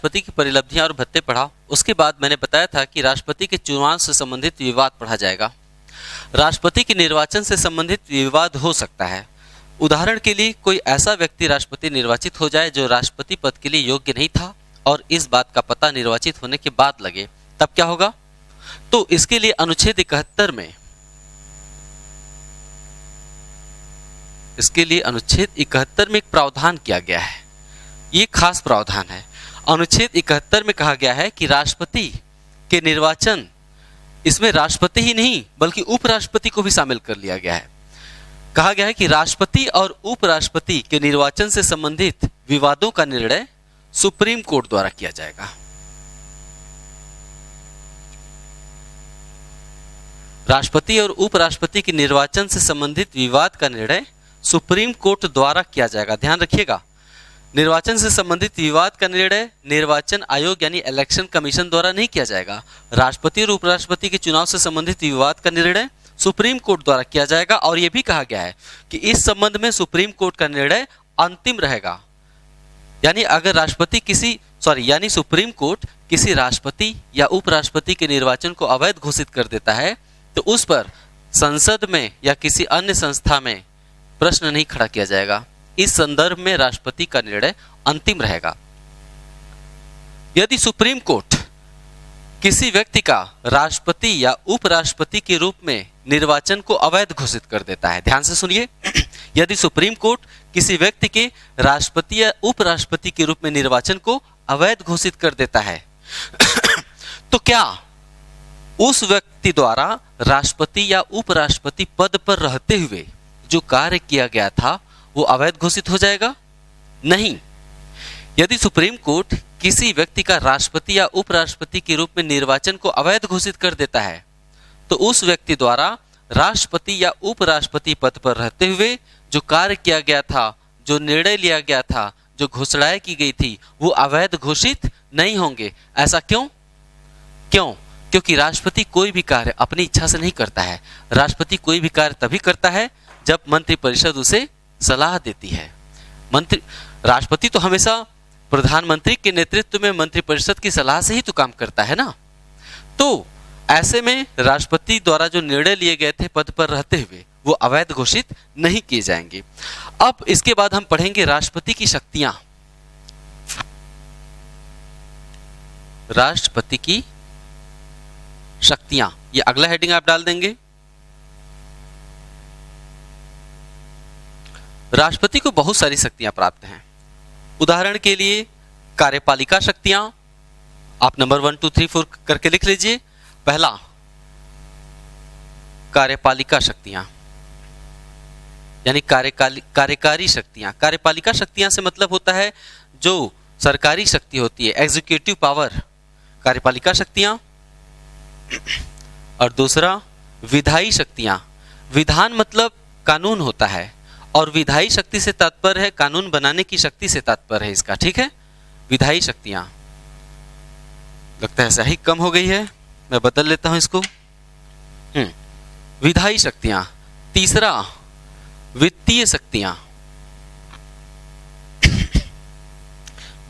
राष्ट्रपति की परिलब्धियां और भत्ते पढ़ा, उसके बाद मैंने बताया था कि राष्ट्रपति के चुनाव से संबंधित विवाद पढ़ा जाएगा। राष्ट्रपति के निर्वाचन से संबंधित विवाद हो सकता है। उदाहरण के लिए कोई ऐसा व्यक्ति राष्ट्रपति निर्वाचित हो जाए जो राष्ट्रपति पद के लिए योग्य नहीं था और इस बात का पता निर्वाचित होने के बाद लगे, तब क्या होगा? तो इसके लिए अनुच्छेद 71 में एक प्रावधान किया गया है। ये खास प्रावधान है। अनुच्छेद 71 में कहा गया है कि राष्ट्रपति के निर्वाचन, इसमें राष्ट्रपति ही नहीं बल्कि उपराष्ट्रपति को भी शामिल कर लिया गया है। कहा गया है कि राष्ट्रपति और उपराष्ट्रपति के निर्वाचन से संबंधित विवादों का निर्णय सुप्रीम कोर्ट द्वारा किया जाएगा। राष्ट्रपति और उपराष्ट्रपति के निर्वाचन से संबंधित विवाद का निर्णय सुप्रीम कोर्ट द्वारा किया जाएगा। ध्यान रखिएगा, निर्वाचन से संबंधित विवाद का निर्णय निर्वाचन आयोग यानी इलेक्शन कमीशन द्वारा नहीं किया जाएगा। राष्ट्रपति और उपराष्ट्रपति के चुनाव से संबंधित विवाद का निर्णय सुप्रीम कोर्ट द्वारा किया जाएगा। और यह भी कहा गया है कि इस संबंध में सुप्रीम कोर्ट का निर्णय अंतिम रहेगा। यानी अगर सुप्रीम कोर्ट किसी राष्ट्रपति या उपराष्ट्रपति के निर्वाचन को अवैध घोषित कर देता है तो उस पर संसद में या किसी अन्य संस्था में प्रश्न नहीं खड़ा किया जाएगा। इस संदर्भ में राष्ट्रपति का निर्णय अंतिम रहेगा। यदि सुप्रीम कोर्ट किसी व्यक्ति का राष्ट्रपति या उपराष्ट्रपति के रूप में निर्वाचन को अवैध घोषित कर देता है, ध्यान से सुनिए, यदि सुप्रीम कोर्ट किसी व्यक्ति के राष्ट्रपति या उपराष्ट्रपति के रूप में निर्वाचन को अवैध घोषित कर देता है तो क्या उस व्यक्ति द्वारा राष्ट्रपति या उपराष्ट्रपति पद पर रहते हुए जो कार्य किया गया था वो अवैध घोषित हो जाएगा? नहीं। यदि सुप्रीम कोर्ट किसी व्यक्ति का राष्ट्रपति या उपराष्ट्रपति के रूप में निर्वाचन को अवैध घोषित कर देता है तो उस व्यक्ति द्वारा राष्ट्रपति या उपराष्ट्रपति पद पर रहते हुए जो कार्य किया गया था, जो निर्णय लिया गया था, जो घोषणाएं की गई थी, वो अवैध घोषित नहीं होंगे। ऐसा क्यों? क्योंकि राष्ट्रपति कोई भी कार्य अपनी इच्छा से नहीं करता है। राष्ट्रपति कोई भी कार्य तभी करता है जब मंत्रिपरिषद उसे सलाह देती है। राष्ट्रपति तो हमेशा प्रधानमंत्री के नेतृत्व में मंत्रिपरिषद की सलाह से ही तो काम करता है ना। तो ऐसे में राष्ट्रपति द्वारा जो निर्णय लिए गए थे पद पर रहते हुए वो अवैध घोषित नहीं किए जाएंगे। अब इसके बाद हम पढ़ेंगे राष्ट्रपति की शक्तियां। राष्ट्रपति की शक्तियां, ये अगला हेडिंग आप डाल देंगे। राष्ट्रपति को बहुत सारी शक्तियां प्राप्त हैं। उदाहरण के लिए कार्यपालिका शक्तियां, आप नंबर 1 2 3 4 करके लिख लीजिए। पहला, कार्यपालिका शक्तियां यानी कार्यकारी शक्तियां। कार्यपालिका शक्तियां से मतलब होता है जो सरकारी शक्ति होती है, एग्जीक्यूटिव पावर, कार्यपालिका शक्तियां। और दूसरा, विधायी शक्तियां। विधान मतलब कानून होता है और विधायी शक्ति से तात्पर्य है कानून बनाने की शक्ति से तात्पर्य है इसका, ठीक है। विधायी शक्तियां, लगता है सही कम हो गई है, मैं बदल लेता हूं इसको। विधायी शक्तियां। तीसरा, वित्तीय शक्तियां।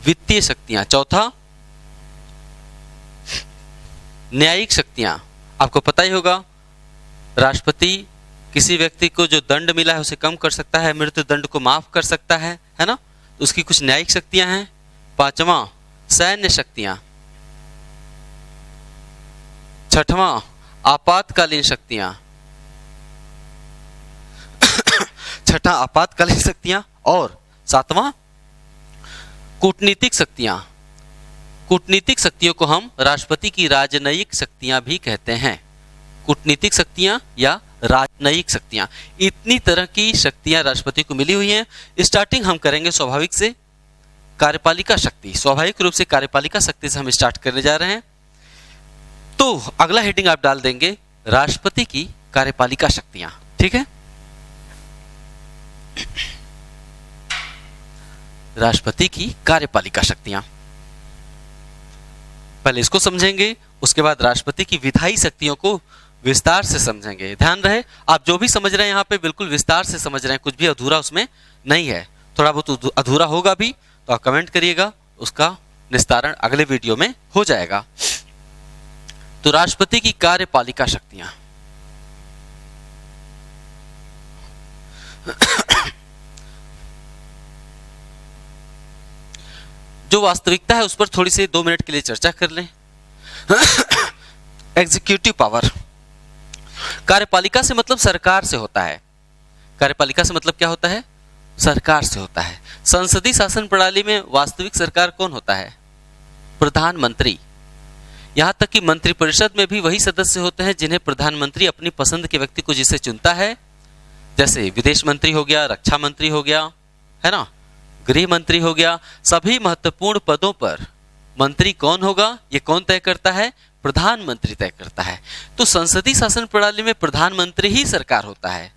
वित्तीय शक्तियां। चौथा, न्यायिक शक्तियां। आपको पता ही होगा राष्ट्रपति किसी व्यक्ति को जो दंड मिला है उसे कम कर सकता है, मृत्यु दंड को माफ कर सकता है ना। तो उसकी कुछ न्यायिक शक्तियां हैं। पांचवा, सैन्य शक्तियां। छठवां, आपातकालीन शक्तियां। छठा, आपातकालीन शक्तियां। और सातवां, कूटनीतिक शक्तियां। कूटनीतिक शक्तियों को हम राष्ट्रपति की राजनयिक शक्तियां भी कहते हैं। कूटनीतिक शक्तियां या राजनयिक शक्तियां, इतनी तरह की शक्तियां राष्ट्रपति को मिली हुई हैं। स्टार्टिंग हम करेंगे स्वाभाविक से, कार्यपालिका शक्ति। स्वाभाविक रूप से कार्यपालिका शक्ति से हम स्टार्ट करने जा रहे हैं। तो अगला हेडिंग आप डाल देंगे राष्ट्रपति की कार्यपालिका शक्तियां, ठीक है। राष्ट्रपति की कार्यपालिका शक्तियां, पहले इसको समझेंगे, उसके बाद राष्ट्रपति की विधायी शक्तियों को विस्तार से समझेंगे। ध्यान रहे, आप जो भी समझ रहे हैं यहाँ पे बिल्कुल विस्तार से समझ रहे हैं, कुछ भी अधूरा उसमें नहीं है। थोड़ा बहुत अधूरा होगा भी तो आप कमेंट करिएगा, उसका निस्तारण अगले वीडियो में हो जाएगा। तो राष्ट्रपति की कार्यपालिका शक्तियां, जो वास्तविकता है उस पर थोड़ी सी 2 मिनट के लिए चर्चा कर लें। एग्जीक्यूटिव पावर, कार्यपालिका से मतलब सरकार से होता है। कार्यपालिका से मतलब क्या होता है? सरकार से होता है। संसदीय शासन प्रणाली में वास्तविक सरकार कौन होता है? प्रधानमंत्री। यहां तक कि मंत्रिपरिषद में भी वही सदस्य होते हैं जिन्हें प्रधानमंत्री अपनी पसंद के व्यक्ति को जिसे चुनता है, जैसे विदेश मंत्री हो गया, रक्षा मंत्री हो गया, है ना, गृह मंत्री हो गया। सभी महत्वपूर्ण पदों पर मंत्री कौन होगा, ये कौन तय करता है? प्रधानमंत्री तय करता है। तो संसदीय शासन प्रणाली में प्रधानमंत्री ही सरकार होता है,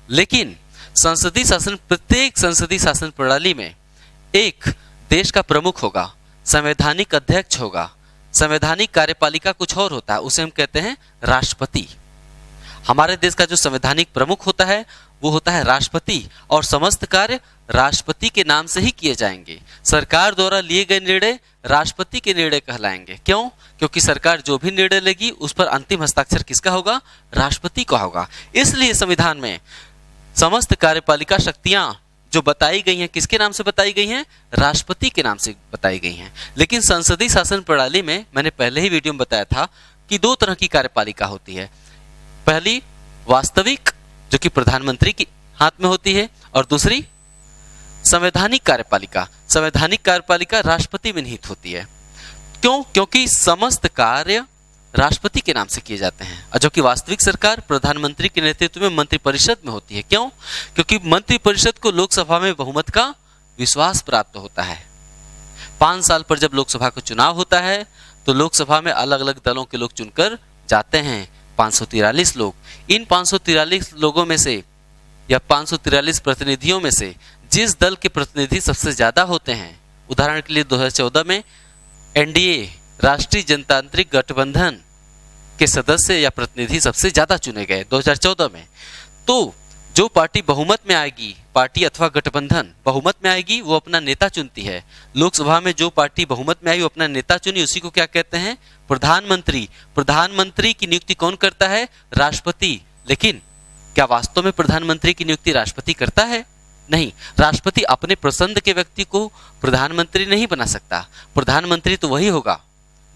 लेकिन प्रत्येक संसदीय शासन प्रणाली में एक देश का प्रमुख होगा, संवैधानिक अध्यक्ष होगा, संवैधानिक कार्यपालिका कुछ और होता है, उसे हम कहते हैं राष्ट्रपति। हमारे देश का जो संवैधानिक प्रमुख होता है वो होता है राष्ट्रपति, और समस्त कार्य राष्ट्रपति के नाम से ही किए जाएंगे। सरकार द्वारा लिए गए निर्णय राष्ट्रपति के निर्णय कहलाएंगे। क्यों? क्योंकि सरकार जो भी निर्णय लेगी उस पर अंतिम हस्ताक्षर किसका होगा? राष्ट्रपति का होगा। इसलिए संविधान में समस्त कार्यपालिका शक्तियां जो बताई गई हैं किसके नाम से बताई गई हैं? राष्ट्रपति के नाम से बताई गई हैं। लेकिन संसदीय शासन प्रणाली में मैंने पहले ही वीडियो में बताया था कि 2 तरह की कार्यपालिका होती है। पहली वास्तविक, जो कि प्रधानमंत्री के हाथ में होती है, और दूसरी संवैधानिक कार्यपालिका। संवैधानिक कार्यपालिका राष्ट्रपति में निहित होती है। क्यों? क्योंकि समस्त कार्य राष्ट्रपति के नाम से किए जाते हैं, और जो कि वास्तविक सरकार प्रधानमंत्री के नेतृत्व में मंत्रिपरिषद में होती है। क्यों? क्योंकि मंत्रिपरिषद को लोकसभा में बहुमत का विश्वास प्राप्त होता है। 5 साल पर जब लोकसभा का चुनाव होता है तो लोकसभा में अलग अलग दलों के लोग चुनकर जाते हैं, 543 लोग। इन 543 लोगों में से या 543 प्रतिनिधियों में से जिस दल के प्रतिनिधि सबसे ज्यादा होते हैं, उदाहरण के लिए 2014 में एनडीए राष्ट्रीय जनतांत्रिक गठबंधन के सदस्य या प्रतिनिधि सबसे ज्यादा चुने गए 2014 में। तो जो पार्टी बहुमत में आएगी, पार्टी अथवा गठबंधन बहुमत में आएगी, वो अपना नेता चुनती है। लोकसभा में जो पार्टी बहुमत में आई वो अपना नेता चुनी, उसी को क्या कहते हैं? प्रधानमंत्री। प्रधानमंत्री की नियुक्ति कौन करता है? राष्ट्रपति। लेकिन क्या वास्तव में प्रधानमंत्री की नियुक्ति राष्ट्रपति करता है? नहीं। राष्ट्रपति अपने पसंद के व्यक्ति को प्रधानमंत्री नहीं बना सकता। प्रधानमंत्री तो वही होगा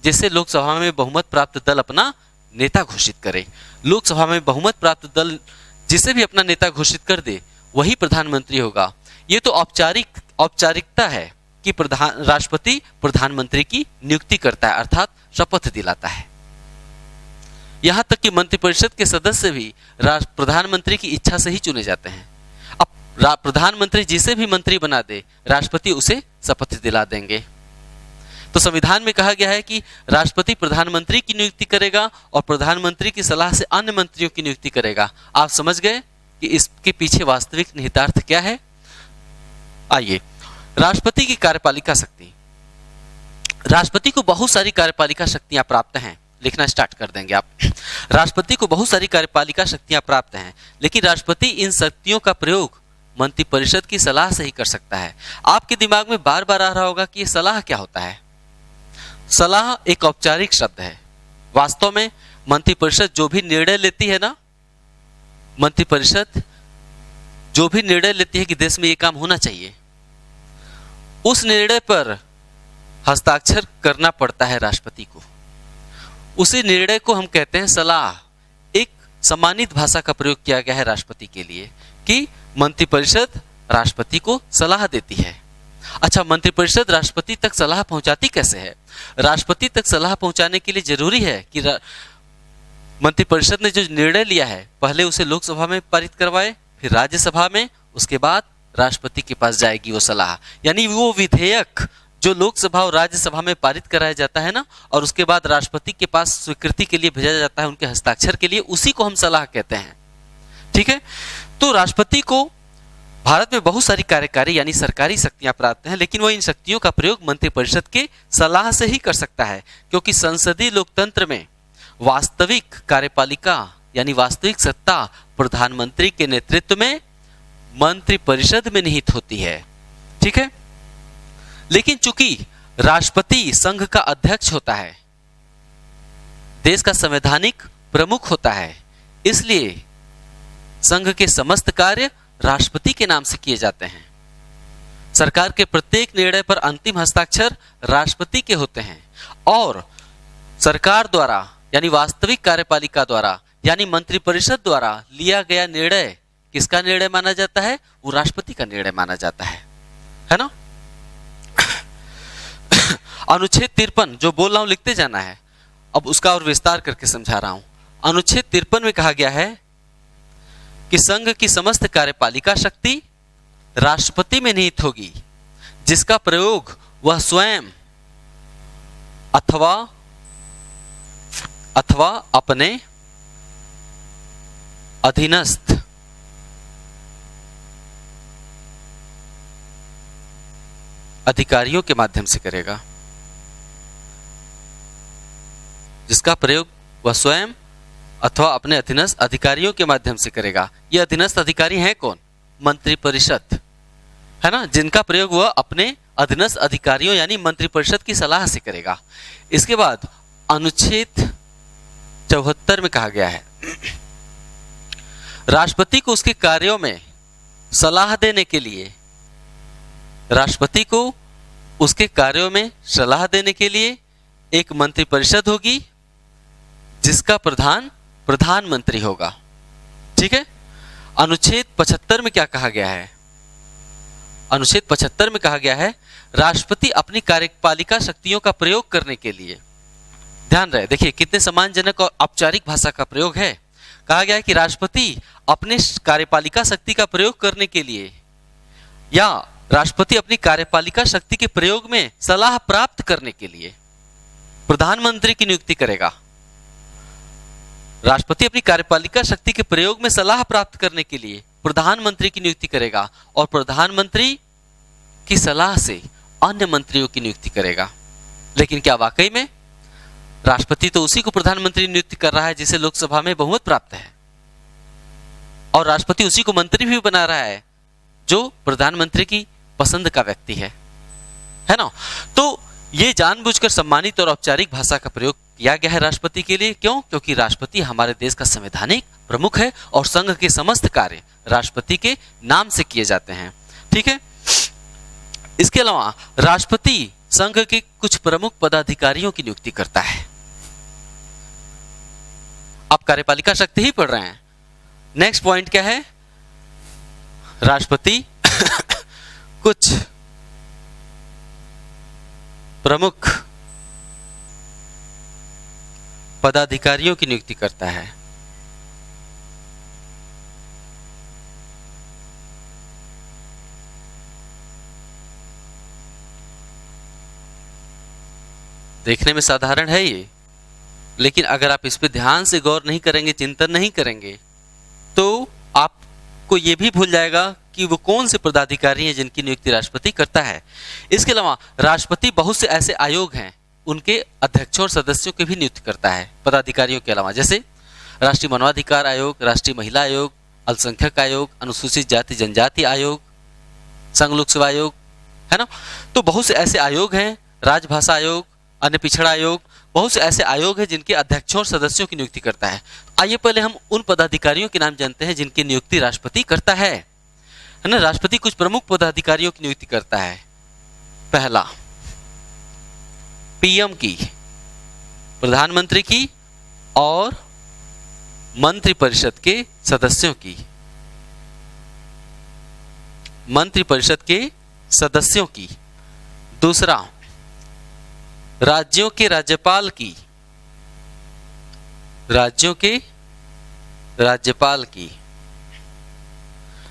जिससे लोकसभा में बहुमत प्राप्त दल अपना नेता घोषित करे। लोकसभा में बहुमत प्राप्त दल जिसे भी अपना नेता घोषित कर दे वही प्रधानमंत्री होगा। ये तो औपचारिकता है कि राष्ट्रपति प्रधानमंत्री की नियुक्ति करता है, अर्थात शपथ दिलाता है। यहां तक कि मंत्रिपरिषद के सदस्य भी प्रधानमंत्री की इच्छा से ही चुने जाते हैं। अब प्रधानमंत्री जिसे भी मंत्री बना दे, राष्ट्रपति उसे शपथ दिला देंगे। तो संविधान में कहा गया है कि राष्ट्रपति प्रधानमंत्री की नियुक्ति करेगा और प्रधानमंत्री की सलाह से अन्य मंत्रियों की नियुक्ति करेगा। आप समझ गए कि इसके पीछे वास्तविक निहितार्थ क्या है? आइए, राष्ट्रपति की कार्यपालिका शक्ति। राष्ट्रपति को बहुत सारी कार्यपालिका शक्तियां प्राप्त हैं। लिखना स्टार्ट कर देंगे आप। राष्ट्रपति को बहुत सारी कार्यपालिका शक्तियां प्राप्त हैं, लेकिन राष्ट्रपति इन शक्तियों का प्रयोग मंत्रिपरिषद की सलाह से ही कर सकता है। आपके दिमाग में बार बार आ रहा होगा कि ये सलाह क्या होता है। सलाह एक औपचारिक शब्द है। वास्तव में मंत्रिपरिषद जो भी निर्णय लेती है ना, मंत्रिपरिषद जो भी निर्णय लेती है कि देश में ये काम होना चाहिए, उस निर्णय पर हस्ताक्षर करना पड़ता है राष्ट्रपति को। उसी निर्णय को हम कहते हैं सलाह। एक सम्मानित भाषा का प्रयोग किया गया है राष्ट्रपति के लिए कि मंत्रिपरिषद राष्ट्रपति को सलाह देती है। अच्छा, मंत्रिपरिषद राष्ट्रपति तक सलाह पहुंचाती कैसे है? राष्ट्रपति तक सलाह पहुंचाने के लिए जरूरी है कि मंत्रिपरिषद ने जो निर्णय लिया है पहले उसे लोकसभा में पारित करवाए, फिर राज्यसभा में, उसके बाद राष्ट्रपति के पास जाएगी वो सलाह। यानी वो विधेयक जो लोकसभा और राज्यसभा में पारित कराया जाता है ना, और उसके बाद राष्ट्रपति के पास स्वीकृति के लिए भेजा जाता है उनके हस्ताक्षर के लिए, उसी को हम सलाह कहते हैं। ठीक है। तो राष्ट्रपति को भारत में बहुत सारी कार्यकारी यानी सरकारी शक्तियां प्राप्त हैं, लेकिन वो इन शक्तियों का प्रयोग मंत्रिपरिषद के सलाह से ही कर सकता है, क्योंकि संसदीय लोकतंत्र में वास्तविक कार्यपालिका यानी वास्तविक सत्ता प्रधानमंत्री के नेतृत्व में मंत्रिपरिषद में निहित होती है। ठीक है। लेकिन चूंकि राष्ट्रपति संघ का अध्यक्ष होता है, देश का संवैधानिक प्रमुख होता है, इसलिए संघ के समस्त कार्य राष्ट्रपति के नाम से किए जाते हैं। सरकार के प्रत्येक निर्णय पर अंतिम हस्ताक्षर राष्ट्रपति के होते हैं और सरकार द्वारा यानी वास्तविक कार्यपालिका द्वारा यानी मंत्रिपरिषद द्वारा लिया गया निर्णय किसका निर्णय माना जाता है? वो राष्ट्रपति का निर्णय माना जाता है ना। अनुच्छेद 53 जो बोल रहा हूं लिखते जाना है, अब उसका और विस्तार करके समझा रहा हूं। अनुच्छेद 53 में कहा गया है कि संघ की समस्त कार्यपालिका शक्ति राष्ट्रपति में निहित होगी, जिसका प्रयोग वह स्वयं अथवा अपने अधीनस्थ अधिकारियों के माध्यम से करेगा, जिसका प्रयोग वह स्वयं अथवा अपने अधीनस्थ अधिकारियों के माध्यम से करेगा। ये अधीनस्थ अधिकारी हैं कौन? मंत्रिपरिषद, है ना, जिनका प्रयोग वह अपने अधीनस्थ अधिकारियों यानी मंत्रिपरिषद की सलाह से करेगा। इसके बाद अनुच्छेद 74 में कहा गया है राष्ट्रपति को उसके कार्यों में सलाह देने के लिए, राष्ट्रपति को उसके कार्यों में सलाह देने के लिए एक मंत्रिपरिषद होगी, जिसका प्रधान प्रधानमंत्री होगा। ठीक है। अनुच्छेद 75 में क्या कहा गया है? अनुच्छेद 75 में कहा गया है राष्ट्रपति अपनी कार्यपालिका शक्तियों का प्रयोग करने के लिए, ध्यान रहे, देखिए कितने सम्मानजनक और औपचारिक भाषा का प्रयोग है। कहा गया है कि राष्ट्रपति अपने कार्यपालिका शक्ति का प्रयोग करने के लिए या राष्ट्रपति अपनी कार्यपालिका शक्ति के प्रयोग में सलाह प्राप्त करने के लिए प्रधानमंत्री की नियुक्ति करेगा। राष्ट्रपति अपनी कार्यपालिका शक्ति के प्रयोग में सलाह प्राप्त करने के लिए प्रधानमंत्री की नियुक्ति करेगा और प्रधानमंत्री की सलाह से अन्य मंत्रियों की नियुक्ति करेगा। लेकिन क्या वाकई में राष्ट्रपति तो उसी को प्रधानमंत्री नियुक्ति कर रहा है जिसे लोकसभा में बहुमत प्राप्त है, और राष्ट्रपति उसी को मंत्री भी बना रहा है जो प्रधानमंत्री की पसंद का व्यक्ति है ना। तो ये जानबूझकर सम्मानित और औपचारिक भाषा का प्रयोग किया गया है राष्ट्रपति के लिए। क्यों? क्योंकि राष्ट्रपति हमारे देश का संवैधानिक प्रमुख है और संघ के समस्त कार्य राष्ट्रपति के नाम से किए जाते हैं। ठीक है। इसके अलावा राष्ट्रपति संघ के कुछ प्रमुख पदाधिकारियों की नियुक्ति करता है। आप कार्यपालिका शक्ति ही पढ़ रहे हैं। नेक्स्ट पॉइंट क्या है? राष्ट्रपति कुछ प्रमुख पदाधिकारियों की नियुक्ति करता है। देखने में साधारण है ये, लेकिन अगर आप इस पे ध्यान से गौर नहीं करेंगे, चिंतन नहीं करेंगे, तो आपको ये भी भूल जाएगा कि वो कौन से पदाधिकारी हैं जिनकी नियुक्ति राष्ट्रपति करता है। इसके अलावा राष्ट्रपति बहुत से ऐसे आयोग हैं, उनके अध्यक्षों और सदस्यों की भी नियुक्ति करता है पदाधिकारियों के अलावा, जैसे राष्ट्रीय मानवाधिकार आयोग, राष्ट्रीय महिला आयोग, अल्पसंख्यक आयोग, अनुसूचित जाति जनजाति आयोग, संघ लोक सेवा आयोग, है ना। तो बहुत से ऐसे आयोग हैं, राजभाषा आयोग, अन्य पिछड़ा आयोग, बहुत से ऐसे आयोग हैं जिनके अध्यक्षों और सदस्यों की नियुक्ति करता है। आइए पहले हम उन पदाधिकारियों के नाम जानते हैं जिनकी नियुक्ति राष्ट्रपति करता है ना। राष्ट्रपति कुछ प्रमुख पदाधिकारियों की नियुक्ति करता है। पहला, पीएम की, प्रधानमंत्री की और मंत्रिपरिषद के सदस्यों की, मंत्रिपरिषद के सदस्यों की। दूसरा, राज्यों के राज्यपाल की, राज्यों के राज्यपाल की,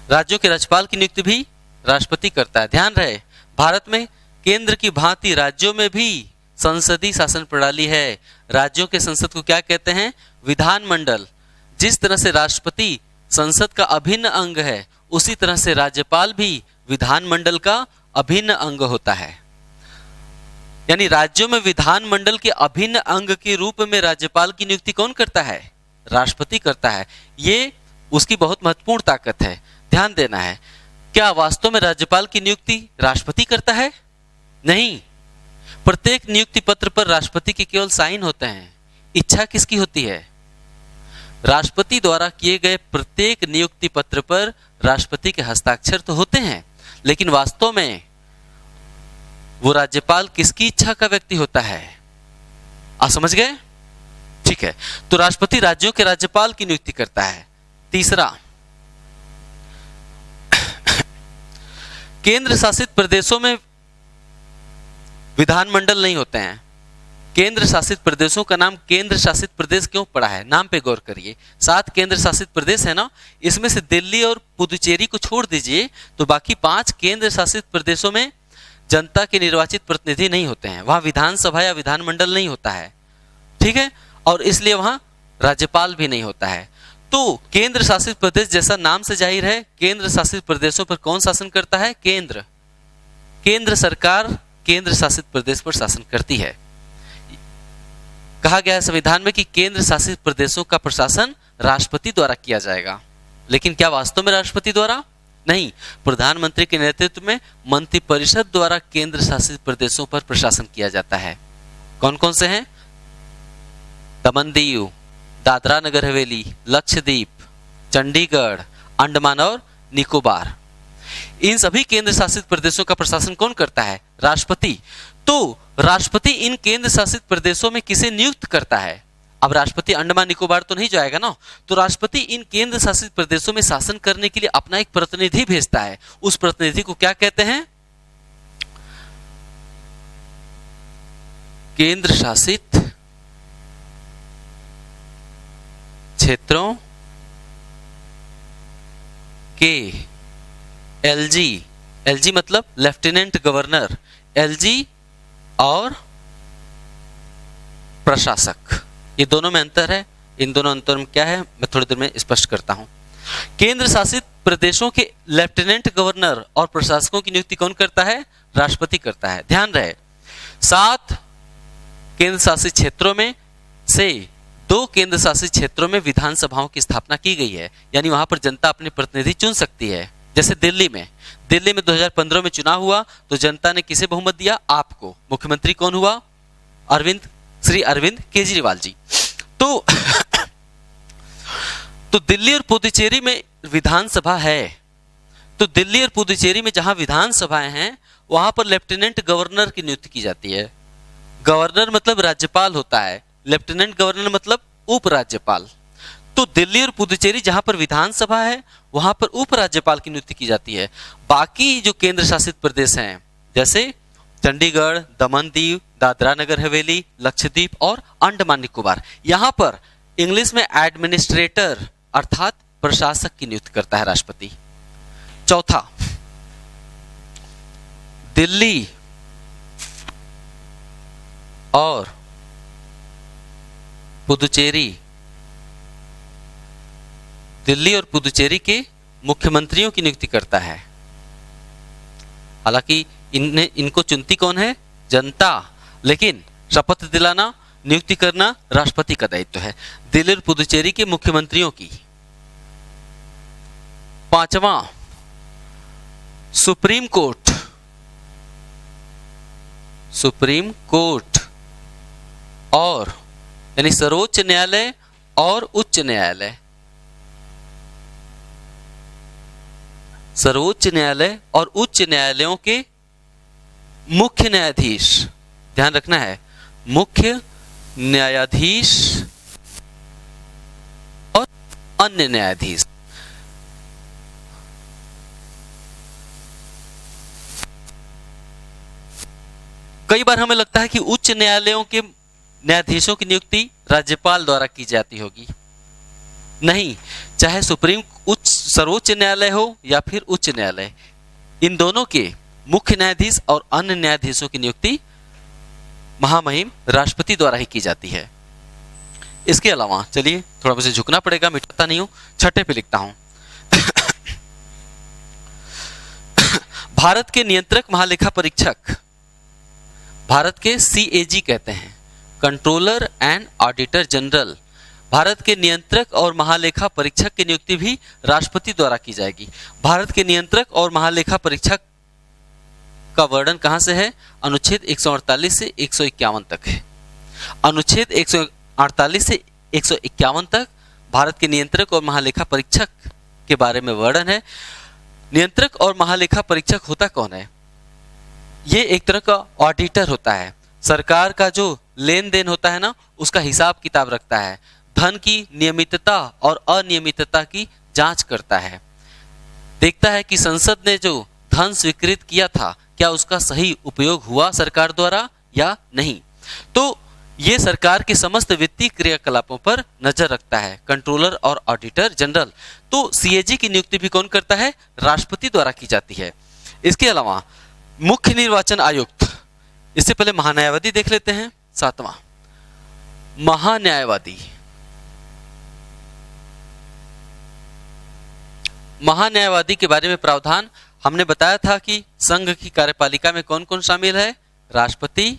राज्यों के राज्यपाल की नियुक्ति भी राष्ट्रपति करता है। ध्यान रहे, भारत में केंद्र की भांति राज्यों में भी संसदीय शासन प्रणाली है। राज्यों के संसद को क्या कहते हैं? विधानमंडल। जिस तरह से राष्ट्रपति संसद का अभिन्न अंग है, उसी तरह से राज्यपाल भी विधानमंडल का अभिन्न अंग होता है। यानी राज्यों में विधानमंडल के अभिन्न अंग के रूप में राज्यपाल की नियुक्ति कौन करता है? राष्ट्रपति करता है। ये उसकी बहुत महत्वपूर्ण ताकत है, ध्यान देना है। क्या वास्तव में राज्यपाल की नियुक्ति राष्ट्रपति करता है? नहीं, प्रत्येक नियुक्ति पत्र पर राष्ट्रपति के केवल साइन होते हैं। इच्छा किसकी होती है? राष्ट्रपति द्वारा किए गए प्रत्येक नियुक्ति पत्र पर राष्ट्रपति के हस्ताक्षर तो होते हैं, लेकिन वास्तव में वो राज्यपाल किसकी इच्छा का व्यक्ति होता है? आप समझ गए? ठीक है, तो राष्ट्रपति राज्यों के राज्यपाल की नियुक्ति करता है। तीसरा, केंद्र शासित प्रदेशों में विधानमंडल नहीं होते हैं। केंद्र शासित प्रदेशों का नाम केंद्र शासित प्रदेश क्यों पड़ा है? नाम पे गौर करिए। 7 केंद्र शासित प्रदेश है ना, इसमें से दिल्ली और पुदुचेरी को छोड़ दीजिए तो बाकी 5 केंद्र शासित प्रदेशों में जनता के निर्वाचित प्रतिनिधि नहीं होते हैं। वहां विधानसभा या विधानमंडल नहीं होता है, ठीक है, और इसलिए वहां राज्यपाल भी नहीं होता है। तो केंद्र शासित प्रदेश, जैसा नाम से जाहिर है, केंद्र शासित प्रदेशों पर कौन शासन करता है? केंद्र सरकार केंद्र शासित प्रदेश पर शासन करती है। कहा गया है संविधान में कि केंद्र शासित प्रदेशों का प्रशासन राष्ट्रपति द्वारा किया जाएगा, लेकिन क्या वास्तव में राष्ट्रपति द्वारा? नहीं, प्रधानमंत्री के नेतृत्व में मंत्रिपरिषद द्वारा केंद्र शासित प्रदेशों पर प्रशासन किया जाता है। कौन कौन से हैं? दमन दीव, दादरा नगर हवेली, लक्षद्वीप, चंडीगढ़, अंडमान और निकोबार। इन सभी केंद्र शासित प्रदेशों का प्रशासन कौन करता है? राष्ट्रपति। तो राष्ट्रपति इन केंद्र शासित प्रदेशों में किसे नियुक्त करता है? अब राष्ट्रपति अंडमान निकोबार तो नहीं जाएगा ना, तो राष्ट्रपति इन केंद्र शासित प्रदेशों में शासन करने के लिए अपना एक प्रतिनिधि भेजता है। उस प्रतिनिधि को क्या कहते हैं? केंद्र शासित क्षेत्रों के एलजी मतलब लेफ्टिनेंट गवर्नर, एलजी और प्रशासक, ये दोनों में अंतर है। इन दोनों अंतर में क्या है मैं थोड़ी देर में स्पष्ट करता हूं। केंद्र शासित प्रदेशों के लेफ्टिनेंट गवर्नर और प्रशासकों की नियुक्ति कौन करता है? राष्ट्रपति करता है। ध्यान रहे, 7 केंद्र शासित क्षेत्रों में से 2 केंद्र शासित क्षेत्रों में विधानसभाओं की स्थापना की गई है, यानी वहां पर जनता अपने प्रतिनिधि चुन सकती है। जैसे दिल्ली में 2015 में चुनाव हुआ तो जनता ने किसे बहुमत दिया? आपको। मुख्यमंत्री कौन हुआ? श्री अरविंद केजरीवाल जी। तो दिल्ली और पुदुचेरी में विधानसभा है, तो दिल्ली और पुदुचेरी में जहां विधानसभाएं हैं वहां पर लेफ्टिनेंट गवर्नर की नियुक्ति की जाती है। गवर्नर मतलब राज्यपाल होता है, लेफ्टिनेंट गवर्नर मतलब उपराज्यपाल। तो दिल्ली और पुदुचेरी जहां पर विधानसभा है वहां पर उपराज्यपाल की नियुक्ति की जाती है। बाकी जो केंद्र शासित प्रदेश हैं जैसे चंडीगढ़, दमन दीव, दादरा नगर हवेली, लक्षद्वीप और अंडमान निकोबार, यहां पर इंग्लिश में एडमिनिस्ट्रेटर अर्थात प्रशासक की नियुक्ति करता है राष्ट्रपति। चौथा, दिल्ली और पुदुचेरी के मुख्यमंत्रियों की नियुक्ति करता है। हालांकि इनको चुनती कौन है? जनता, लेकिन शपथ दिलाना, नियुक्ति करना राष्ट्रपति का दायित्व है। दिल्ली और पुदुचेरी के मुख्यमंत्रियों की। 5वां, सुप्रीम कोर्ट और यानी सर्वोच्च न्यायालय और उच्च न्यायालय। सर्वोच्च न्यायालय और उच्च न्यायालयों के मुख्य न्यायाधीश, ध्यान रखना है, मुख्य न्यायाधीश और अन्य न्यायाधीश। कई बार हमें लगता है कि उच्च न्यायालयों के न्यायाधीशों की नियुक्ति राज्यपाल द्वारा की जाती होगी। नहीं, चाहे सर्वोच्च न्यायालय हो या फिर उच्च न्यायालय, इन दोनों के मुख्य न्यायाधीश और अन्य न्यायाधीशों की नियुक्ति महामहिम राष्ट्रपति द्वारा ही की जाती है। इसके अलावा चलिए थोड़ा मुझे झुकना पड़ेगा, मिटाता नहीं हूं, 6 पे लिखता हूं। भारत के नियंत्रक महालेखा परीक्षक, भारत के CAG कहते हैं, controller and auditor general. Bharat के नियंत्रक और महालेखा परीक्षक की नियुक्ति भी राष्ट्रपति द्वारा की जाएगी। भारत के नियंत्रक और महालेखा परीक्षक का वर्णन कहां से है? अनुच्छेद 148 से 151 तक है। अनुच्छेद 148 से 151 तक भारत के नियंत्रक और महालेखा परीक्षक के बारे में वर्णन है। नियंत्रक और महालेखा परीक्षक होता कौन है? ये एक तरह का ऑडिटर होता है। सरकार का जो लेन देन होता है ना, उसका हिसाब किताब रखता है, धन की नियमितता और अनियमितता की जांच करता है, देखता है कि संसद ने जो धन स्वीकृत किया था क्या उसका सही उपयोग हुआ सरकार द्वारा या नहीं। तो ये सरकार के समस्त वित्तीय क्रियाकलापों पर नजर रखता है, कंट्रोलर और ऑडिटर जनरल। तो सीएजी की नियुक्ति भी कौन करता है? राष्ट्रपति द्वारा की जाती है। इसके अलावा मुख्य निर्वाचन आयुक्त, इससे पहले महान्यायवादी देख लेते हैं। 7वां महान्यायवादी। महान्यायवादी के बारे में प्रावधान हमने बताया था कि संघ की कार्यपालिका में कौन कौन शामिल है? राष्ट्रपति,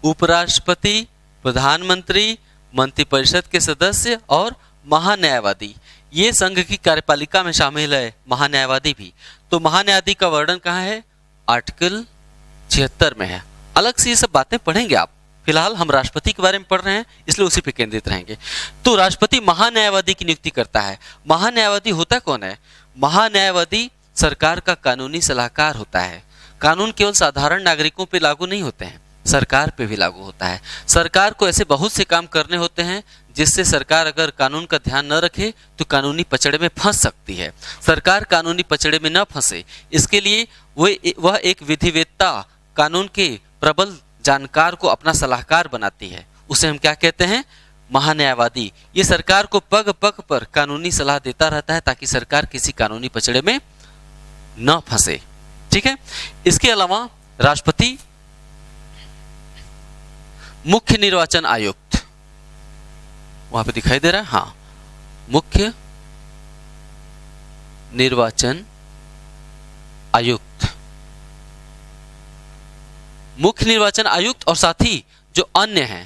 उपराष्ट्रपति, प्रधानमंत्री, मंत्रिपरिषद के सदस्य और महान्यायवादी। ये संघ की कार्यपालिका में शामिल है, महान्यायवादी भी। तो महान्यायवादी का वर्णन कहाँ है? आर्टिकल 76 में है। अलग से ये सब बातें पढ़ेंगे आप, फिलहाल हम राष्ट्रपति के बारे में पढ़ रहे हैं इसलिए उसी पे केंद्रित रहेंगे। तो राष्ट्रपति महान्यायवादी की नियुक्ति करता है। महान्यायवादी होता कौन है? महान्यायवादी सरकार का कानूनी सलाहकार होता है। कानून केवल साधारण नागरिकों पे लागू नहीं होते हैं, सरकार पे भी लागू होता है। सरकार को ऐसे बहुत से काम करने होते हैं जिससे सरकार अगर कानून का ध्यान न रखे तो कानूनी पचड़े में फंस सकती है। सरकार कानूनी पचड़े में न फंसे इसके लिए वह एक विधिवेत्ता, कानून के प्रबल जानकार को अपना सलाहकार बनाती है। उसे हम क्या कहते हैं? महान्यायवादी। ये सरकार को पग पग पर कानूनी सलाह देता रहता है ताकि सरकार किसी कानूनी पचड़े में न फंसे। ठीक है। इसके अलावा राष्ट्रपति मुख्य निर्वाचन आयुक्त, वहां पे दिखाई दे रहा है, हाँ, मुख्य निर्वाचन आयुक्त। मुख्य निर्वाचन आयुक्त और साथ ही जो अन्य हैं,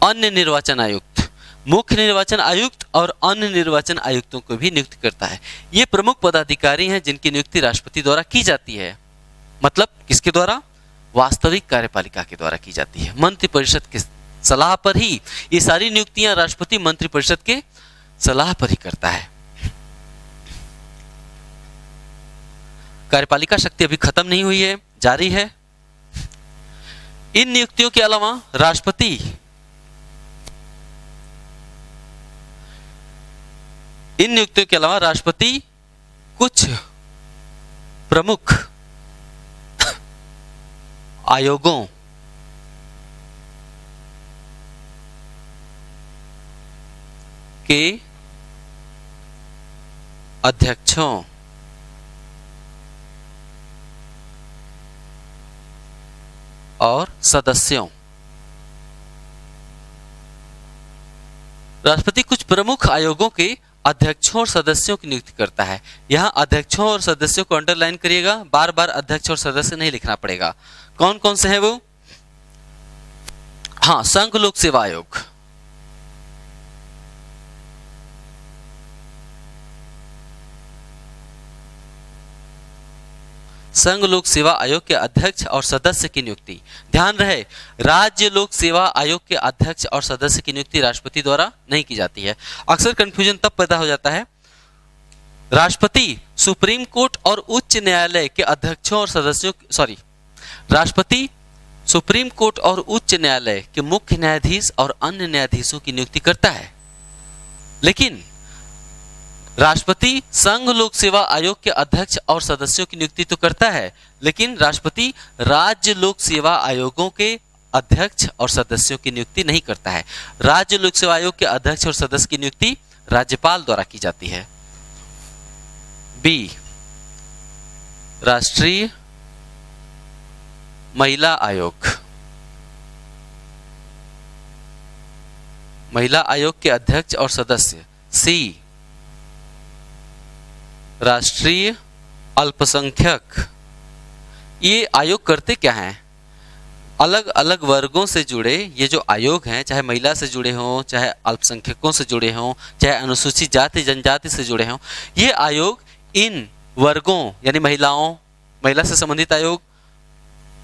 अन्य निर्वाचन आयुक्त, मुख्य निर्वाचन आयुक्त और अन्य निर्वाचन आयुक्तों को भी नियुक्त करता है। ये प्रमुख पदाधिकारी हैं जिनकी नियुक्ति राष्ट्रपति द्वारा की जाती है। मतलब किसके द्वारा? वास्तविक कार्यपालिका के द्वारा की जाती है। मंत्रिपरिषद के सलाह पर ही ये सारी नियुक्तियां राष्ट्रपति मंत्रिपरिषद के सलाह पर ही करता है। कार्यपालिका शक्ति अभी खत्म नहीं हुई है, जारी है। इन नियुक्तियों के अलावा राष्ट्रपति कुछ प्रमुख आयोगों के अध्यक्षों और सदस्यों, राष्ट्रपति कुछ प्रमुख आयोगों के अध्यक्षों और सदस्यों की नियुक्ति करता है। यहां अध्यक्षों और सदस्यों को अंडरलाइन करिएगा, बार बार अध्यक्ष और सदस्य नहीं लिखना पड़ेगा। कौन कौन से हैं वो? हाँ, संघ लोक सेवा आयोग, संघ लोक सेवा आयोग के अध्यक्ष और सदस्य की नियुक्ति। ध्यान रहे, राज्य लोक सेवा आयोग के अध्यक्ष और सदस्य की नियुक्ति राष्ट्रपति द्वारा नहीं की जाती है। अक्सर कंफ्यूजन तब पैदा हो जाता है, राष्ट्रपति सुप्रीम कोर्ट और उच्च न्यायालय के अध्यक्षों और सदस्यों, राष्ट्रपति सुप्रीम कोर्ट और उच्च न्यायालय के मुख्य न्यायाधीश और अन्य न्यायाधीशों की नियुक्ति करता है, लेकिन राष्ट्रपति संघ लोक सेवा आयोग के अध्यक्ष और सदस्यों की नियुक्ति तो करता है, लेकिन राष्ट्रपति राज्य लोक सेवा आयोगों के अध्यक्ष और सदस्यों की नियुक्ति नहीं करता है। राज्य लोक सेवा आयोग के अध्यक्ष और सदस्य की नियुक्ति राज्यपाल द्वारा की जाती है। बी, राष्ट्रीय महिला आयोग, महिला आयोग के अध्यक्ष और सदस्य। सी, राष्ट्रीय अल्पसंख्यक। ये आयोग करते क्या हैं? अलग अलग वर्गों से जुड़े ये जो आयोग हैं, चाहे महिला से जुड़े हों, चाहे अल्पसंख्यकों से जुड़े हों, चाहे अनुसूचित जाति जनजाति से जुड़े हों, ये आयोग इन वर्गों यानी महिलाओं, महिला से संबंधित आयोग,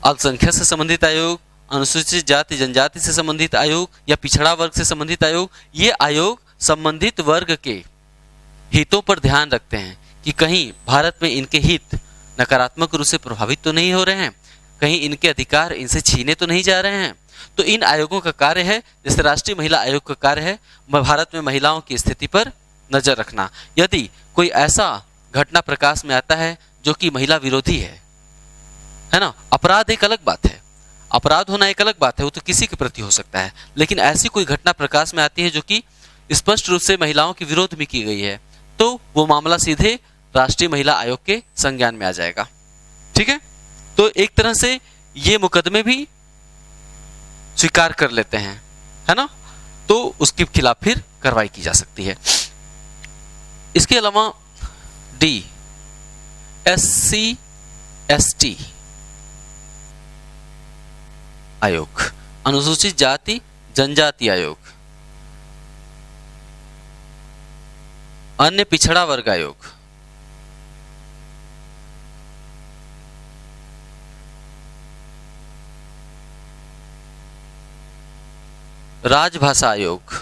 अल्पसंख्यक से संबंधित आयोग, अनुसूचित जाति जनजाति से संबंधित आयोग या पिछड़ा वर्ग से संबंधित आयोग, ये आयोग संबंधित वर्ग के हितों पर ध्यान रखते हैं कि कहीं भारत में इनके हित नकारात्मक रूप से प्रभावित तो नहीं हो रहे हैं, कहीं इनके अधिकार इनसे छीने तो नहीं जा रहे हैं। तो इन आयोगों का कार्य है, जैसे राष्ट्रीय महिला आयोग का कार्य है भारत में महिलाओं की स्थिति पर नजर रखना। यदि कोई ऐसा घटना प्रकाश में आता है जो कि महिला विरोधी है ना, अपराध एक अलग बात है, अपराध होना एक अलग बात है, वो तो किसी के प्रति हो सकता है, लेकिन ऐसी कोई घटना प्रकाश में आती है जो कि स्पष्ट रूप से महिलाओं के विरोध में की गई है, तो वो मामला सीधे राष्ट्रीय महिला आयोग के संज्ञान में आ जाएगा। ठीक है, तो एक तरह से ये मुकदमे भी स्वीकार कर लेते हैं, है ना, तो उसके खिलाफ फिर कार्रवाई की जा सकती है। इसके अलावा डी, SC ST आयोग, अनुसूचित जाति जनजाति आयोग, अन्य पिछड़ा वर्ग आयोग, राजभाषा आयोग,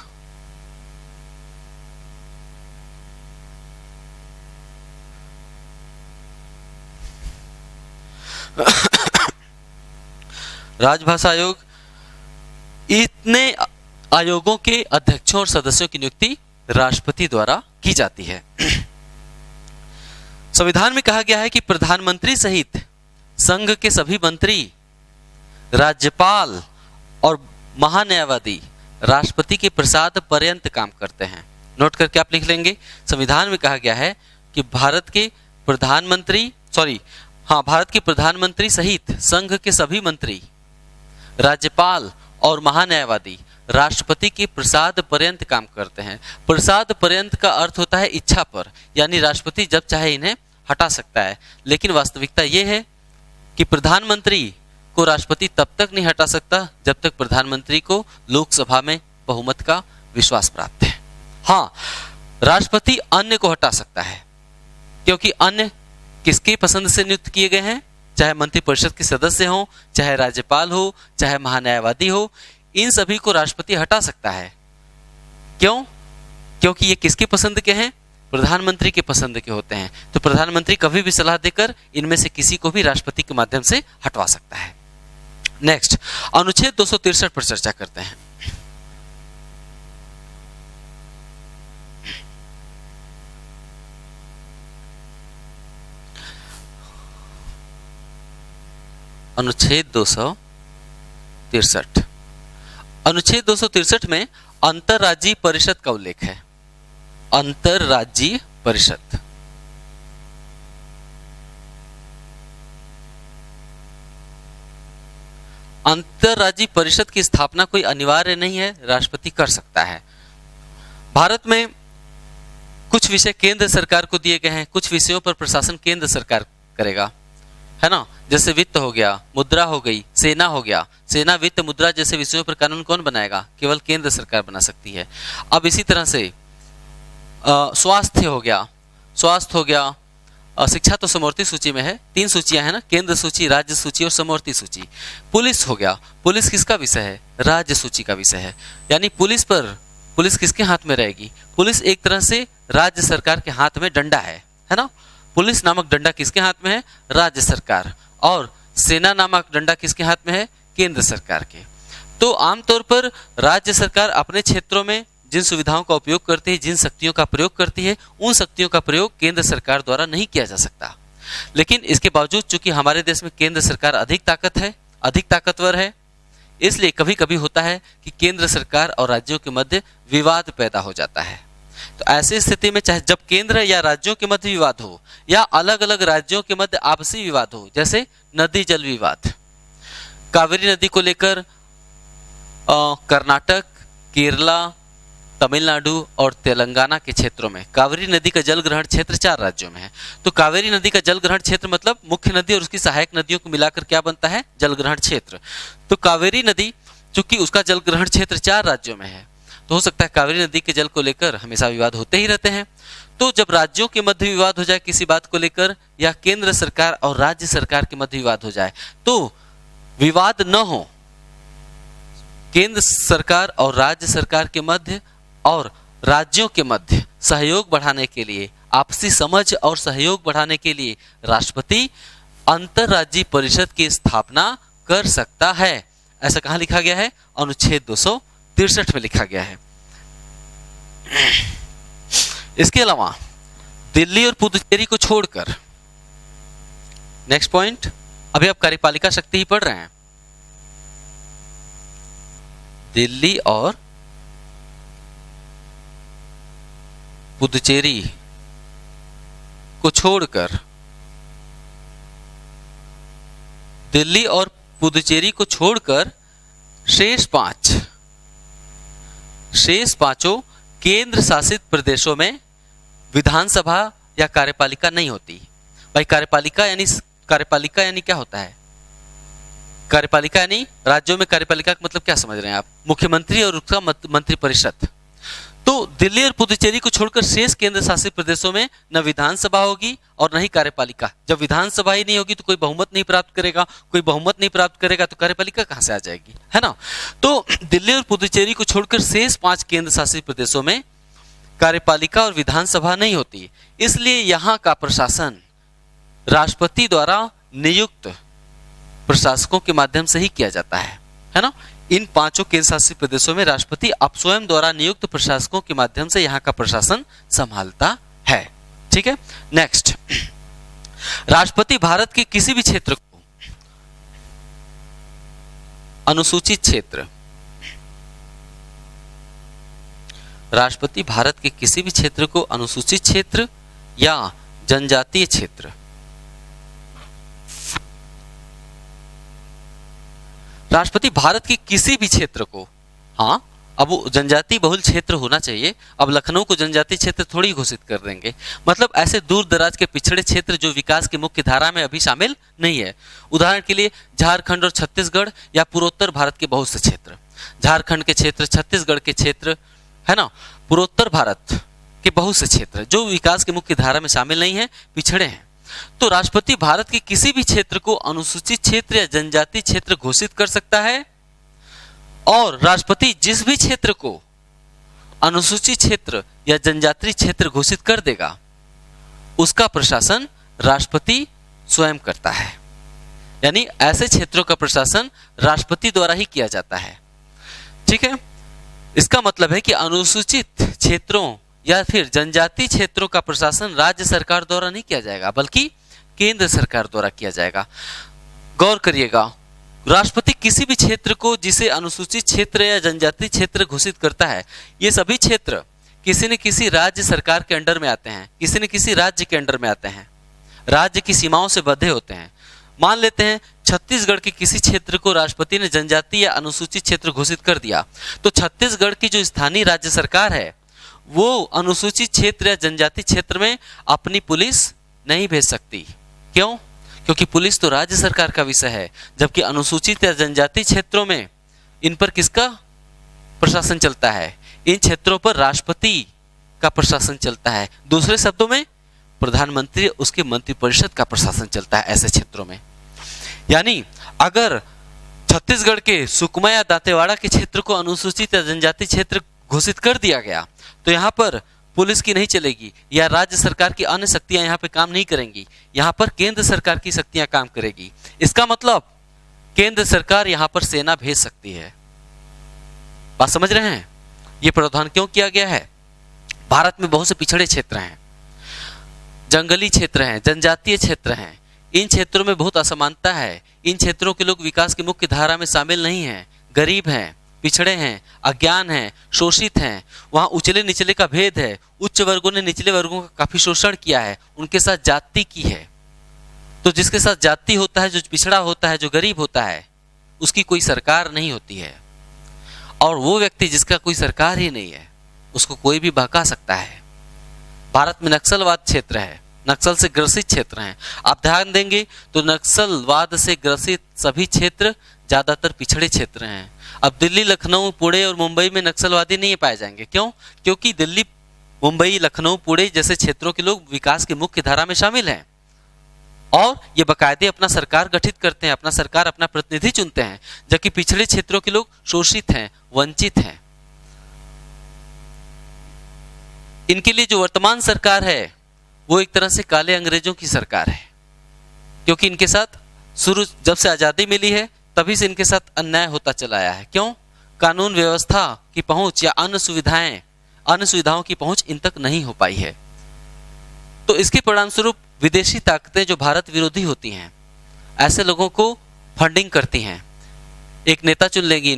राजभाषा आयोग, इतने आयोगों के अध्यक्षों और सदस्यों की नियुक्ति राष्ट्रपति द्वारा की जाती है। संविधान में कहा गया है कि प्रधानमंत्री सहित संघ के सभी मंत्री, राज्यपाल और महान्यायवादी राष्ट्रपति के प्रसाद पर्यंत काम करते हैं। नोट करके आप लिख लेंगे, संविधान में कहा गया है कि भारत के प्रधानमंत्री सहित संघ के सभी मंत्री, राज्यपाल और महान्यायवादी राष्ट्रपति के प्रसाद पर्यंत काम करते हैं। प्रसाद पर्यंत का अर्थ होता है इच्छा पर, यानी राष्ट्रपति जब चाहे इन्हें हटा सकता है, लेकिन वास्तविकता यह है कि प्रधानमंत्री को राष्ट्रपति तब तक नहीं हटा सकता जब तक प्रधानमंत्री को लोकसभा में बहुमत का विश्वास प्राप्त है। हाँ, राष्ट्रपति अन्य को हटा सकता है, क्योंकि अन्य किसके पसंद से नियुक्त किए गए हैं, चाहे मंत्रिपरिषद के सदस्य हो, चाहे राज्यपाल हो, चाहे महान्यायवादी हो, इन सभी को राष्ट्रपति हटा सकता है। क्यों? क्योंकि ये किसके पसंद के हैं, प्रधानमंत्री के पसंद के होते हैं। तो प्रधानमंत्री कभी भी सलाह देकर इनमें से किसी को भी राष्ट्रपति के माध्यम से हटवा सकता है। नेक्स्ट, अनुच्छेद 263 पर चर्चा करते हैं। अनुच्छेद 263, अनुच्छेद 263 में अंतरराज्यीय परिषद का उल्लेख है। अंतरराज्यीय परिषद, अंतरराज्यीय परिषद की स्थापना कोई अनिवार्य नहीं है, राष्ट्रपति कर सकता है। भारत में कुछ विषय केंद्र सरकार को दिए गए हैं, कुछ विषयों पर प्रशासन केंद्र सरकार करेगा, है ना, जैसे वित्त हो गया, मुद्रा हो गई, सेना हो गया। सेना, वित्त, मुद्रा जैसे विषयों पर कानून कौन बनाएगा? केवल केंद्र सरकार बना सकती है। अब इसी तरह से स्वास्थ्य हो गया, स्वास्थ्य हो गया, शिक्षा तो समवर्ती सूची में है, 3 सूचियां हैं ना, केंद्र सूची, राज्य सूची और समवर्ती सूची। पुलिस हो गया, पुलिस किसका विषय है? राज्य सूची का विषय है। यानी पुलिस किसके हाथ में रहेगी? पुलिस एक तरह से राज्य सरकार के हाथ में डंडा है ना। पुलिस नामक डंडा किसके हाथ में है? राज्य सरकार। और सेना नामक डंडा किसके हाथ में है? केंद्र सरकार के। तो आमतौर पर राज्य सरकार अपने क्षेत्रों में जिन सुविधाओं का उपयोग करती है, जिन शक्तियों का प्रयोग करती है, उन शक्तियों का प्रयोग केंद्र सरकार द्वारा नहीं किया जा सकता। लेकिन इसके बावजूद चूंकि हमारे देश में केंद्र सरकार अधिक ताकतवर है, इसलिए कभी कभी होता है कि केंद्र सरकार और राज्यों के मध्य विवाद पैदा हो जाता है। तो ऐसी स्थिति में चाहे जब केंद्र या राज्यों के मध्य विवाद हो या अलग अलग राज्यों के मध्य आपसी विवाद हो, जैसे नदी जल विवाद, कावेरी नदी को लेकर कर्नाटक, केरला, तमिलनाडु और तेलंगाना के क्षेत्रों में कावेरी नदी का जल ग्रहण क्षेत्र 4 राज्यों में है। तो कावेरी नदी का जल ग्रहण क्षेत्र मतलब मुख्य नदी और उसकी सहायक नदियों को मिलाकर क्या बनता है? जल ग्रहण क्षेत्र। तो कावेरी नदी चूंकि उसका जल ग्रहण क्षेत्र 4 राज्यों में है, तो हो सकता है कावेरी नदी के जल को लेकर हमेशा विवाद होते ही रहते हैं। तो जब राज्यों के मध्य विवाद हो जाए किसी बात को लेकर, या केंद्र सरकार और राज्य सरकार के मध्य विवाद हो जाए, तो विवाद न हो, केंद्र सरकार और राज्य सरकार के मध्य और राज्यों के मध्य सहयोग बढ़ाने के लिए, आपसी समझ और सहयोग बढ़ाने के लिए राष्ट्रपति अंतरराज्यीय परिषद की स्थापना कर सकता है। ऐसा कहां लिखा गया है? अनुच्छेद 263 में लिखा गया है। इसके अलावा दिल्ली और पुदुचेरी को छोड़कर, नेक्स्ट पॉइंट, अभी आप कार्यपालिका शक्ति ही पढ़ रहे हैं। दिल्ली और पुदुचेरी को छोड़कर, दिल्ली और पुदुचेरी को छोड़कर शेष पांचों केंद्र शासित प्रदेशों में विधानसभा या कार्यपालिका नहीं होती। भाई कार्यपालिका यानी क्या होता है? कार्यपालिका यानी राज्यों में कार्यपालिका का मतलब क्या समझ रहे हैं आप? मुख्यमंत्री और उसका मंत्रिपरिषद। तो दिल्ली और पुदुचेरी को छोड़कर शेष केंद्र शासित प्रदेशों में न विधानसभा होगी और न ही कार्यपालिका। जब विधानसभा ही नहीं होगी तो कोई बहुमत नहीं प्राप्त करेगा, कोई बहुमत नहीं प्राप्त करेगा तो कार्यपालिका कहां से आ जाएगी, है ना? तो दिल्ली और पुदुचेरी को छोड़कर शेष 5 केंद्र शासित प्रदेशों में कार्यपालिका और विधानसभा नहीं होती, इसलिए यहां का प्रशासन राष्ट्रपति द्वारा नियुक्त प्रशासकों के माध्यम से ही किया जाता है ना? इन 5 केंद्र शासित प्रदेशों में राष्ट्रपति आप स्वयं द्वारा नियुक्त प्रशासकों के माध्यम से यहाँ का प्रशासन संभालता है। ठीक है, नेक्स्ट, राष्ट्रपति भारत के किसी भी क्षेत्र को अनुसूचित क्षेत्र, राष्ट्रपति भारत के किसी भी क्षेत्र को अनुसूचित क्षेत्र या जनजातीय क्षेत्र, राष्ट्रपति भारत के किसी भी क्षेत्र को, हाँ अब वो जनजाति बहुल क्षेत्र होना चाहिए, अब लखनऊ को जनजातीय क्षेत्र थोड़ी घोषित कर देंगे, मतलब ऐसे दूर दराज के पिछड़े क्षेत्र जो विकास की मुख्य धारा में अभी शामिल नहीं है। उदाहरण के लिए झारखंड और छत्तीसगढ़ या पूर्वोत्तर भारत के बहुत से क्षेत्र, झारखंड के क्षेत्र, छत्तीसगढ़ के क्षेत्र, है ना, पूर्वोत्तर भारत के बहुत से क्षेत्र जो विकास की मुख्य धारा में शामिल नहीं है, पिछड़े हैं। तो राष्ट्रपति भारत के किसी भी क्षेत्र को अनुसूचित क्षेत्र या जनजातीय क्षेत्र घोषित कर सकता है, और राष्ट्रपति जिस भी क्षेत्र को अनुसूचित क्षेत्र या जनजातीय क्षेत्र घोषित कर देगा उसका प्रशासन राष्ट्रपति स्वयं करता है। यानी ऐसे क्षेत्रों का प्रशासन राष्ट्रपति द्वारा ही किया जाता है। ठीक है, इसका मतलब है कि अनुसूचित क्षेत्रों या फिर जनजातीय क्षेत्रों का प्रशासन राज्य सरकार द्वारा नहीं किया जाएगा बल्कि केंद्र सरकार द्वारा किया जाएगा। गौर करिएगा, राष्ट्रपति किसी भी क्षेत्र को जिसे अनुसूचित क्षेत्र या जनजातीय क्षेत्र घोषित करता है, ये सभी क्षेत्र किसी न किसी राज्य सरकार के अंडर में आते हैं, किसी न किसी राज्य के अंडर में आते हैं, राज्य की सीमाओं से बंधे होते हैं। मान लेते हैं छत्तीसगढ़ के किसी क्षेत्र को राष्ट्रपति ने जनजातीय या अनुसूचित क्षेत्र घोषित कर दिया, तो छत्तीसगढ़ की जो स्थानीय राज्य सरकार है वो अनुसूचित क्षेत्र या जनजातीय क्षेत्र में अपनी पुलिस नहीं भेज सकती। क्यों? क्योंकि पुलिस तो राज्य सरकार का विषय है, जबकि अनुसूचित या जनजातीय क्षेत्रों में इन पर किसका प्रशासन चलता है? इन क्षेत्रों पर राष्ट्रपति का प्रशासन चलता है। दूसरे शब्दों में प्रधानमंत्री उसके मंत्रिपरिषद का प्रशासन चलता है ऐसे क्षेत्रों में। यानी अगर छत्तीसगढ़ के सुकमा या दांतेवाड़ा के क्षेत्र को अनुसूचित या जनजातीय क्षेत्र घोषित कर दिया गया तो यहाँ पर पुलिस की नहीं चलेगी या राज्य सरकार की अन्य शक्तियां यहाँ पे काम नहीं करेंगी, यहाँ पर केंद्र सरकार की शक्तियां काम करेगी। इसका मतलब केंद्र सरकार यहाँ पर सेना भेज सकती है। बात समझ रहे हैं? ये प्रावधान क्यों किया गया है? भारत में बहुत से पिछड़े क्षेत्र हैं, जंगली क्षेत्र हैं, जनजातीय क्षेत्र हैं, इन क्षेत्रों में बहुत असमानता है। इन क्षेत्रों के लोग विकास की मुख्य धारा में शामिल नहीं हैं, गरीब हैं, पिछड़े हैं, अज्ञान हैं, शोषित हैं। वहां उचले निचले का भेद है, उच्च वर्गों ने निचले वर्गों का काफी शोषण किया है, उनके साथ जाति की है। तो जिसके साथ जाति होता है, जो पिछड़ा होता है, जो गरीब होता है, उसकी कोई सरकार नहीं होती है। और वो व्यक्ति जिसका कोई सरकार ही नहीं है उसको कोई भी बहका सकता है। भारत में नक्सलवाद क्षेत्र है, नक्सल से ग्रसित क्षेत्र हैं। आप ध्यान देंगे तो नक्सलवाद से ग्रसित सभी क्षेत्र ज्यादातर पिछड़े क्षेत्र हैं। अब दिल्ली, लखनऊ, पुणे और मुंबई में नक्सलवादी नहीं पाए जाएंगे। क्यों? क्योंकि दिल्ली, मुंबई, लखनऊ, पुणे जैसे क्षेत्रों के लोग विकास की मुख्य धारा में शामिल हैं और ये बाकायदे अपना सरकार गठित करते हैं, अपना सरकार, अपना प्रतिनिधि चुनते हैं, जबकि पिछड़े क्षेत्रों के लोग शोषित हैं, वंचित हैं। इनके लिए जो वर्तमान सरकार है वो एक तरह से काले अंग्रेजों की सरकार है, क्योंकि इनके साथ शुरू जब से आजादी मिली है तभी से इनके साथ अन्याय होता चला आया है। क्यों? कानून व्यवस्था की पहुंच या अन्य सुविधाओं की पहुंच इन तक नहीं हो पाई है। तो इसके परिणाम स्वरूप विदेशी ताकतें जो भारत विरोधी होती हैं, ऐसे लोगों को फंडिंग करती हैं। एक नेता चुन लेंगी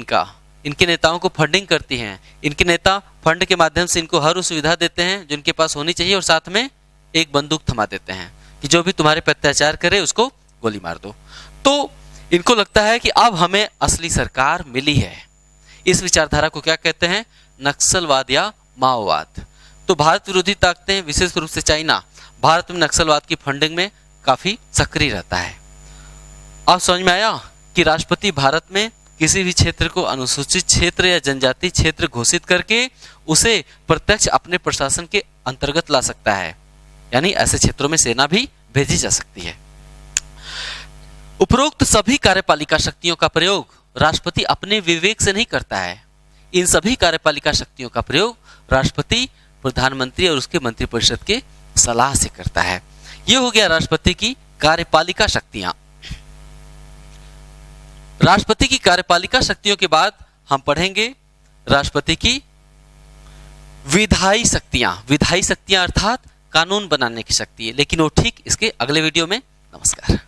इनके नेताओं को फंडिंग करती हैं। इनके नेता फंड के माध्यम से इनको हर वो सुविधा देते हैं जो इनके पास होनी चाहिए, और साथ में एक बंदूक थमा देते हैं कि जो भी तुम्हारे पे अत्याचार करे उसको गोली मार दो। तो इनको लगता है कि अब हमें असली सरकार मिली है। इस विचारधारा को क्या कहते हैं? नक्सलवाद या माओवाद। तो भारत विरोधी ताकतें, विशेष रूप से चाइना, भारत में नक्सलवाद की फंडिंग में काफी सक्रिय रहता है। अब समझ में आया कि राष्ट्रपति भारत में किसी भी क्षेत्र को अनुसूचित क्षेत्र या जनजाति क्षेत्र घोषित करके उसे प्रत्यक्ष अपने प्रशासन के अंतर्गत ला सकता है, यानी ऐसे क्षेत्रों में सेना भी भेजी जा सकती है। उपरोक्त सभी कार्यपालिका शक्तियों का प्रयोग राष्ट्रपति अपने विवेक से नहीं करता है। इन सभी कार्यपालिका शक्तियों का प्रयोग राष्ट्रपति, प्रधानमंत्री और उसके मंत्रिपरिषद के सलाह से करता है। यह हो गया राष्ट्रपति की कार्यपालिका शक्तियां। राष्ट्रपति की कार्यपालिका शक्तियों के बाद हम पढ़ेंगे राष्ट्रपति की विधायी शक्तियां। विधायी शक्तियां अर्थात कानून बनाने की शक्ति है, लेकिन वो ठीक इसके अगले वीडियो में। नमस्कार।